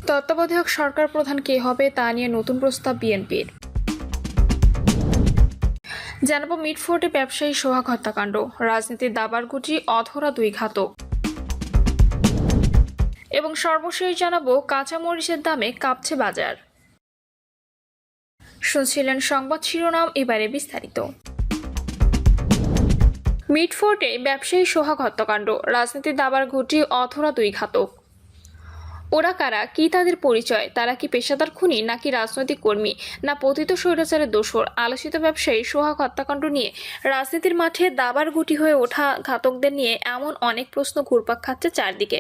তত্ত্বাবধায়ক সরকার প্রধান কে হবে তা নিয়ে নতুন প্রস্তাব বিএনপির। জানাবো মিটফোর্টে ব্যবসায়ী সোহাগ হত্যাকাণ্ড, রাজনীতির দাবার গুটি, অধরা দুই ঘাতক। এবং সর্বশেষ জানাবো কাঁচামরিচের দামে কাঁপছে বাজার। শুনছিলেন সংবাদ শিরোনাম, এবারে বিস্তারিত। মিটফোর্টে ব্যবসায়ী সোহাগ হত্যাকাণ্ড, রাজনীতির দাবার গুটি, অধরা দুই ঘাতক। ওরা কারা, কি তাদের পরিচয়? তারা কি পেশাদার খুনি নাকি রাজনৈতিক কর্মী, না পতিত স্বৈরাচারের দোসর? আলোচিত ব্যবসায়ী সোহাগ হত্যাকাণ্ড নিয়ে রাজনীতির মাঠে দাবার গুটি হয়ে ওঠা ঘাতকদের নিয়ে এমন অনেক প্রশ্ন ঘুরপাক খাচ্ছে চারদিকে।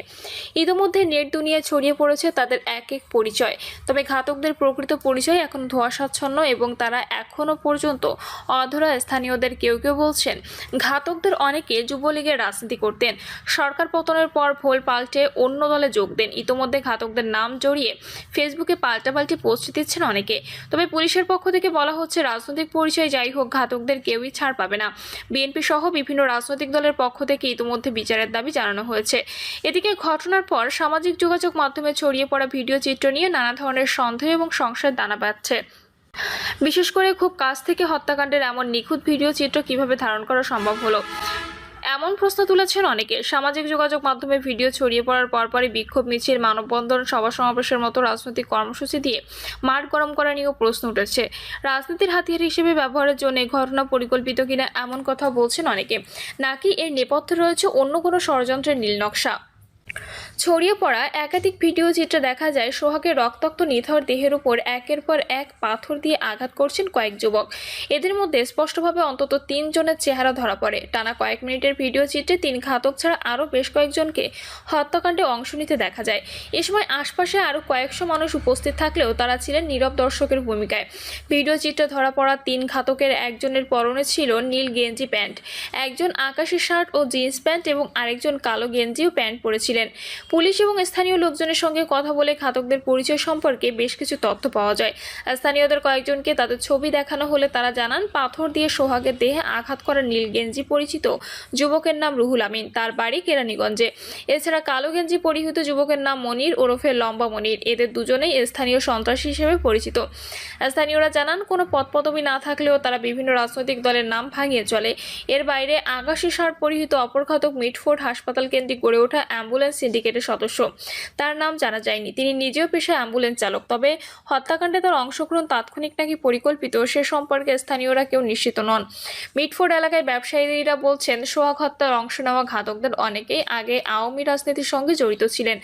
ইতিমধ্যে নেট দুনিয়ায় ছড়িয়ে পড়েছে তাদের এক এক পরিচয়। তবে ঘাতকদের প্রকৃত পরিচয় এখন ধোঁয়াশাচ্ছন্ন এবং তারা এখনও পর্যন্ত অধরা। স্থানীয়দের কেউ কেউ বলছেন ঘাতকদের অনেকে যুবলীগের রাজনীতি করতেন, সরকার পতনের পর ভোল পাল্টে অন্য দলে যোগ দেন। ইতিমধ্যে ঘাতকদের নাম জড়িয়ে ফেসবুকে পাল্টাপাল্টি পোস্ট দিচ্ছেন অনেকে। তবে পুলিশের পক্ষ থেকে বলা হচ্ছে রাজনৈতিক পরিচয় যাই হোক, ঘাতকদের কেউই ছাড় পাবে না। বিএনপি সহ বিভিন্ন রাজনৈতিক দলের পক্ষ থেকে ইতিমধ্যে বিচারের দাবি জানানো হয়েছে। এদিকে ঘটনার পর সামাজিক যোগাযোগ মাধ্যমে ছড়িয়ে পড়া ভিডিও চিত্র নিয়ে নানা ধরনের সন্দেহ এবং সংশয়ের দানা বাঁধছে। বিশেষ করে খুব কাছ থেকে হত্যাকাণ্ডের এমন নিখুঁত ভিডিও চিত্র কিভাবে ধারণ করা সম্ভব হলো, এমন প্রশ্ন তুলেছেন অনেকে। সামাজিক যোগাযোগ মাধ্যমে ভিডিও ছড়িয়ে পড়ার পরপরই বিক্ষোভ মিছিল, মানববন্ধন, সভা সমাবেশের মতো রাজনৈতিক কর্মসূচি দিয়ে মাঠ গরম করা নিয়েও প্রশ্ন উঠেছে। রাজনীতির হাতিয়ার হিসেবে ব্যবহারের জন্য ঘটনা পরিকল্পিত কিনা এমন কথা বলছেন অনেকে, নাকি এর নেপথ্যে রয়েছে অন্য কোনো ষড়যন্ত্রের নীলনকশা। ছড়িয়ে পড়া একাধিক ভিডিও চিত্রে দেখা যায় সোহাগের রক্তাক্ত নিথর দেহের উপর একের পর এক পাথর দিয়ে আঘাত করছেন কয়েক যুবক। এদের মধ্যে স্পষ্টভাবে অন্তত 3 জনের চেহারা ধরা পড়ে। টানা কয়েক মিনিটের ভিডিও চিত্রে 3 ঘাতক ছাড়া আরও বেশ কয়েকজনকে হত্যাকাণ্ডে অংশ নিতে দেখা যায়। এ সময় আশপাশে আরও কয়েকশো মানুষ উপস্থিত থাকলেও তারা ছিলেন নীরব দর্শকের ভূমিকায়। ভিডিও চিত্রে ধরা পড়া 3 ঘাতকের একজনের পরনে ছিল নীল গেঞ্জি প্যান্ট, একজন আকাশি শার্ট ও জিন্স প্যান্ট এবং আরেকজন কালো গেঞ্জি ও প্যান্ট পরেছিলেন। পুলিশ এবং স্থানীয় লোকজনের সঙ্গে কথা বলে ঘাতকদের পরিচয় সম্পর্কে বেশ কিছু তথ্য পাওয়া যায়। স্থানীয়দের কয়েকজনকে তাদের ছবি দেখানো হলে তারা জানান পাথর দিয়ে সোহাগের দেহে আঘাত করা নীল গেঞ্জি পরিচিত যুবকের নাম রুহুল আমিন, তার বাড়ি কেরানীগঞ্জে। এছাড়া কালো গেঞ্জি পরিহিত যুবকের নাম মনির ওরফে লম্বা মনির। এদের দুজনেই স্থানীয় সন্ত্রাসী হিসেবে পরিচিত। স্থানীয়রা জানান কোনো পদপদবি না থাকলেও তারা বিভিন্ন রাজনৈতিক দলের নাম ভাঙিয়ে চলে। এর বাইরে আকাশি শার্ট পরিহিত অপর ঘাতক মিটফোর্ট হাসপাতাল কেন্দ্রিক গড়ে ওঠা অ্যাম্বুলেন্স সিন্ডিকেটের সদস্য। তার নাম জানা যায়নি। তিনি নিজেও পেশায় অ্যাম্বুলেন্স চালক। তবে হত্যাকাণ্ডে তার অংশগ্রহণ তাৎক্ষণিক নাকি পরিকল্পিত সে সম্পর্কে স্থানীয়রা কেউ নিশ্চিত নন। মিটফোর্ট এলাকায় ব্যবসায়ীরা বলছেন সোহাগ হত্যার অংশ নেওয়া ঘাতকদের অনেকেই আগে আওয়ামী রাজনীতির সঙ্গে জড়িত ছিলেন।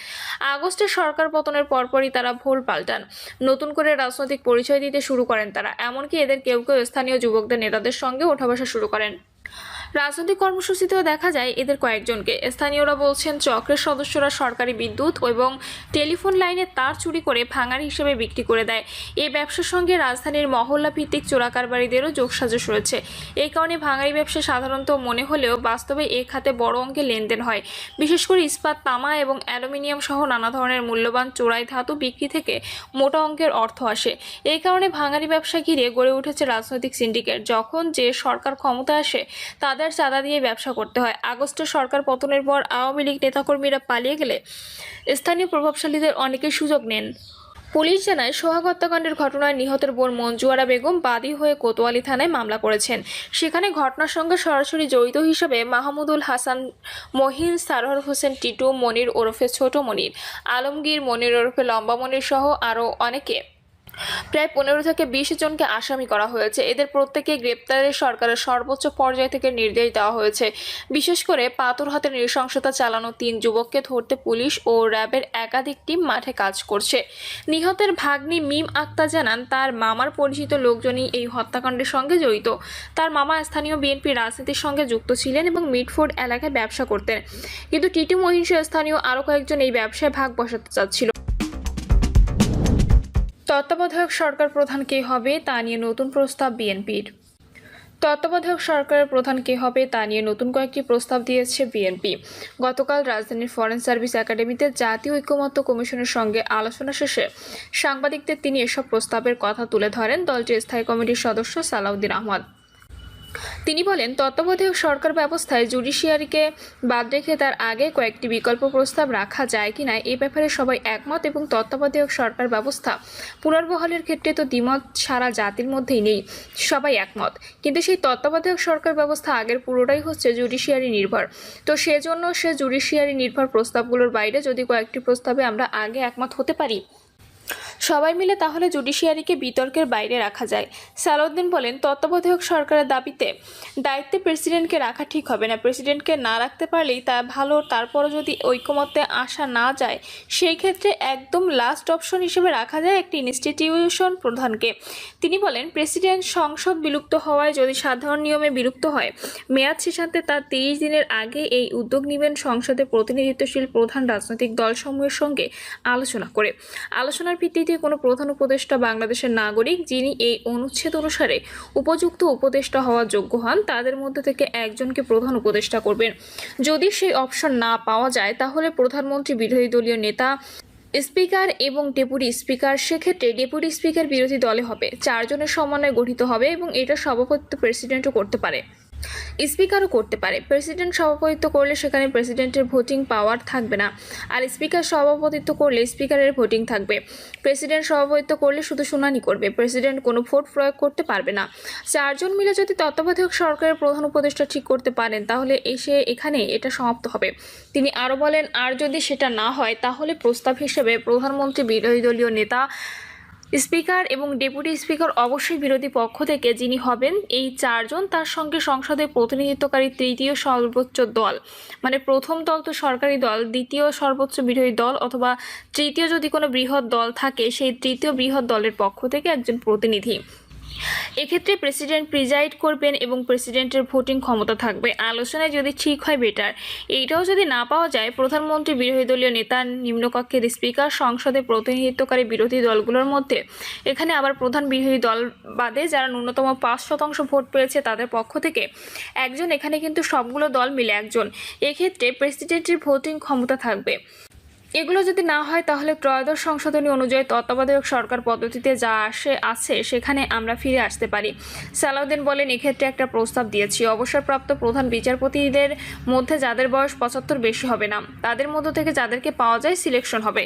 আগস্টে সরকার পতনের পরপরই তারা ভোল পাল্টান, নতুন করে রাজনৈতিক পরিচয় দিতে শুরু করেন তারা। এমনকি এদের কেউ কেউ স্থানীয় যুবকদের নেতাদের সঙ্গে ওঠা বসা শুরু করেন। রাজনৈতিক কর্মসূচিতেও দেখা যায় এদের কয়েকজনকে। স্থানীয়রা বলছেন চক্রের সদস্যরা সরকারি বিদ্যুৎ এবং টেলিফোন লাইনে তার চুরি করে ভাঙার হিসেবে বিক্রি করে দেয়। এই ব্যবসার সঙ্গে রাজধানীর মহল্লা ভিত্তিক চোরাকারবারিদেরও যোগসাজশ রয়েছে। এই কারণে ভাঙারি ব্যবসা সাধারণত মনে হলেও বাস্তবে এ খাতে বড় অঙ্কের লেনদেন হয়। বিশেষ করে ইস্পাত, তামা এবং অ্যালুমিনিয়াম সহ নানা ধরনের মূল্যবান চোরাই ধাতু বিক্রি থেকে মোটা অঙ্কের অর্থ আসে। এই কারণে ভাঙারি ব্যবসা ঘিরে গড়ে উঠেছে রাজনৈতিক সিন্ডিকেট। যখন যে সরকার ক্ষমতা আসে তাদের চাঁদা দিয়ে ব্যবসা করতে হয়। আগস্টে সরকার পতনের পর আওয়ামী লীগ নেতাকর্মীরা পালিয়ে গেলে স্থানীয় প্রভাবশালীদের অনেকেই সুযোগ নেন। পুলিশ জানায় সোহাগ হত্যাকাণ্ডের ঘটনায় নিহতের বোন মঞ্জুয়ারা বেগম বাদী হয়ে কোতোয়ালি থানায় মামলা করেছেন। সেখানে ঘটনার সঙ্গে সরাসরি জড়িত হিসেবে মাহমুদুল হাসান, মহিন, সারোয়ার হোসেন টিটু, মনির ওরফে ছোট মনির, আলমগীর, মনির ওরফে লম্বা মনির সহ আরও অনেকে, প্রায় 15 থেকে 20 জনকে আসামি করা হয়েছে। এদের প্রত্যেকে গ্রেপ্তারে সরকারের সর্বোচ্চ পর্যায় থেকে নির্দেশ দেওয়া হয়েছে। বিশেষ করে পাথর হাতে নৃশংসতা চালানো 3 যুবককে ধরতে পুলিশ ও র্যাবের একাধিক টিম মাঠে কাজ করছে। নিহতের ভাগ্নি মিম আক্তার জানান তার মামার পরিচিত লোকজনই এই হত্যাকাণ্ডের সঙ্গে জড়িত। তার মামা স্থানীয় বিএনপি রাজনীতির সঙ্গে যুক্ত ছিলেন এবং মিটফোর্ট এলাকায় ব্যবসা করতেন, কিন্তু টিটু, মহিন সহ স্থানীয় আরও কয়েকজন এই ব্যবসায় ভাগ বসাতে চাচ্ছিল। তত্ত্বাবধায়ক সরকার প্রধান কে হবে তা নিয়ে নতুন প্রস্তাব বিএনপির। তত্ত্বাবধায়ক সরকারের প্রধান কে হবে তা নিয়ে নতুন কয়েকটি প্রস্তাব দিয়েছে বিএনপি। গতকাল রাজধানীর ফরেন সার্ভিস একাডেমিতে জাতীয় ঐকমত্য কমিশনের সঙ্গে আলোচনা শেষে সাংবাদিকদের তিনি এসব প্রস্তাবের কথা তুলে ধরেন দলটির স্থায়ী কমিটির সদস্য সালাউদ্দিন আহমদ। তিনি বলেন, তত্ত্বাবধায়ক সরকার ব্যবস্থায় জুডিশিয়ারিকে বাদ রেখে তার আগে কয়েকটি বিকল্প প্রস্তাব রাখা যায় কিনা এ ব্যাপারে সবাই একমত এবং তত্ত্বাবধায়ক সরকার ব্যবস্থা পুনর্বহালের ক্ষেত্রে তো দ্বিমত সারা জাতির মধ্যেই নেই, সবাই একমত। কিন্তু সেই তত্ত্বাবধায়ক সরকার ব্যবস্থা আগের পুরোটাই হচ্ছে জুডিশিয়ারি নির্ভর। তো সেজন্য সে জুডিশিয়ারি নির্ভর প্রস্তাবগুলোর বাইরে যদি কয়েকটি প্রস্তাবে আমরা আগে একমত হতে পারি সবাই মিলে, তাহলে জুডিশিয়ারিকে বিতর্কের বাইরে রাখা যায়। সালাউদ্দিন বলেন, তত্ত্বাবধায়ক সরকারের দায়িত্বে প্রেসিডেন্টকে রাখা ঠিক হবে না। প্রেসিডেন্টকে না রাখতে পারলেই তা ভালো, তারপরও যদি ঐকমত্যে আসা না যায় সেই ক্ষেত্রে একদম লাস্ট অপশন হিসেবে রাখা যায় একটি ইনস্টিটিউশন প্রধানকে। তিনি বলেন, প্রেসিডেন্ট সংসদ বিলুপ্ত হওয়ায় যদি সাধারণ নিয়মে বিলুপ্ত হয়, মেয়াদ শেষান্তে তার 30 দিনের আগে এই উদ্যোগ নেবেন সংসদে প্রতিনিধিত্বশীল প্রধান রাজনৈতিক দলসমূহের সঙ্গে আলোচনা করে। আলোচনার ভিত্তিতে কোনো প্রধান উপদেষ্টা বাংলাদেশের নাগরিক যিনি এই অনুচ্ছেদ অনুসারে উপযুক্ত উপদেষ্টা হওয়ার যোগ্য হন তাদের মধ্যে থেকে একজনকে প্রধান উপদেষ্টা করবেন। যদি সেই অপশন না পাওয়া যায় তাহলে প্রধানমন্ত্রী, বিরোধী দলীয় নেতা, স্পিকার এবং ডেপুটি স্পিকার, সেক্ষেত্রে ডেপুটি স্পিকার বিরোধী দলে হবে। 4 জনের সমন্বয়ে গঠিত হবে এবং এটা সভাপতিত্ব প্রেসিডেন্টও করতে পারে, স্পিকারও করতে পারে। প্রেসিডেন্ট সভাপতিত্ব করলে সেখানে প্রেসিডেন্টের ভোটিং পাওয়ার থাকবে না, আর স্পিকার সভাপতিত্ব করলে স্পিকারের ভোটিং থাকবে। প্রেসিডেন্ট সভাপতিত্ব করলে শুধু শুনানি করবে, প্রেসিডেন্ট কোনো ভোট প্রয়োগ করতে পারবে না। 4 জন মিলে যদি তত্ত্বাবধায়ক সরকারের প্রধান উপদেষ্টা ঠিক করতে পারেন তাহলে এখানে এটা সমাপ্ত হবে। তিনি আরও বলেন, আর যদি সেটা না হয় তাহলে প্রস্তাব হিসেবে প্রধানমন্ত্রী, বিরোধী দলীয় নেতা, স্পিকার এবং ডেপুটি স্পিকার অবশ্যই বিরোধী পক্ষ থেকে যিনি হবেন, এই 4 জন, তার সঙ্গে সংসদে প্রতিনিধিত্বকারী তৃতীয় সর্বোচ্চ দল, মানে প্রথম দল তো সরকারি দল, দ্বিতীয় সর্বোচ্চ বিরোধী দল অথবা তৃতীয় যদি কোনো বৃহৎ দল থাকে সেই তৃতীয় বৃহৎ দলের পক্ষ থেকে একজন প্রতিনিধি। এক্ষেত্রে প্রেসিডেন্ট প্রিজাইড করবেন এবং প্রেসিডেন্টের ভোটিং ক্ষমতা থাকবে। আলোচনায় যদি ঠিক হয় বেটার। এইটাও যদি না পাওয়া যায়, প্রধানমন্ত্রী, বিরোধী দলীয় নেতা, নিম্নকক্ষের স্পিকার, সংসদে প্রতিনিধিত্বকারী বিরোধী দলগুলোর মধ্যে, এখানে আবার প্রধান বিরোধী দল বাদে যারা ন্যূনতম 5% ভোট পেয়েছে তাদের পক্ষ থেকে একজন, এখানে কিন্তু সবগুলো দল মিলে একজন। এক্ষেত্রে প্রেসিডেন্টের ভোটিং ক্ষমতা থাকবে। এগুলো যদি না হয় তাহলে ত্রয়োদশ সংশোধনী অনুযায়ী তত্ত্বাবধায়ক সরকার পদ্ধতিতে যা আছে সেখানে আমরা ফিরে আসতে পারি। সালাউদ্দিন বলেন, এক্ষেত্রে একটা প্রস্তাব দিয়েছি। অবসরপ্রাপ্ত প্রধান বিচারপতিদের মধ্যে যাদের বয়স 75 বেশি হবে না, তাদের মধ্য থেকে যাদেরকে পাওয়া যায় সিলেকশন হবে।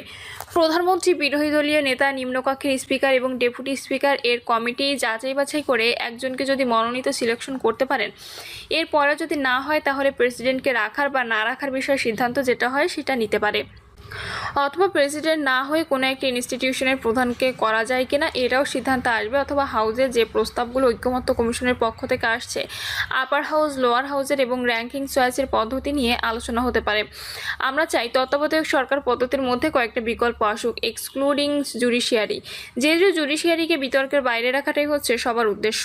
প্রধানমন্ত্রী, বিরোধী দলীয় নেতা, নিম্নকক্ষের স্পিকার এবং ডেপুটি স্পিকার এর কমিটি যাচাই বাছাই করে একজনকে যদি মনোনীত সিলেকশন করতে পারেন, এরপরে যদি না হয় তাহলে প্রেসিডেন্টকে রাখার বা না রাখার বিষয়ে সিদ্ধান্ত যেটা হয় সেটা নিতে পারে। অথবা প্রেসিডেন্ট না হয়ে কোনো একটা ইনস্টিটিউশনের প্রধানকে করা যায় কিনা এটাও সিদ্ধান্ত আসবে। অথবা হাউজের যে প্রস্তাবগুলো ঐকমত্য কমিশনের পক্ষ থেকে আসছে, আপার হাউস, লোয়ার হাউসের এবং র্যাঙ্কিং চয়েসের পদ্ধতি নিয়ে আলোচনা হতে পারে। আমরা চাই তত্ত্বাবধায়ক সরকার পদ্ধতির মধ্যে কয়েকটা বিকল্প আসুক, এক্সক্লুডিং জুডিশিয়ারি। যে জুডিশিয়ারিকে বিতর্কের বাইরে রাখাটাই হচ্ছে সবার উদ্দেশ্য।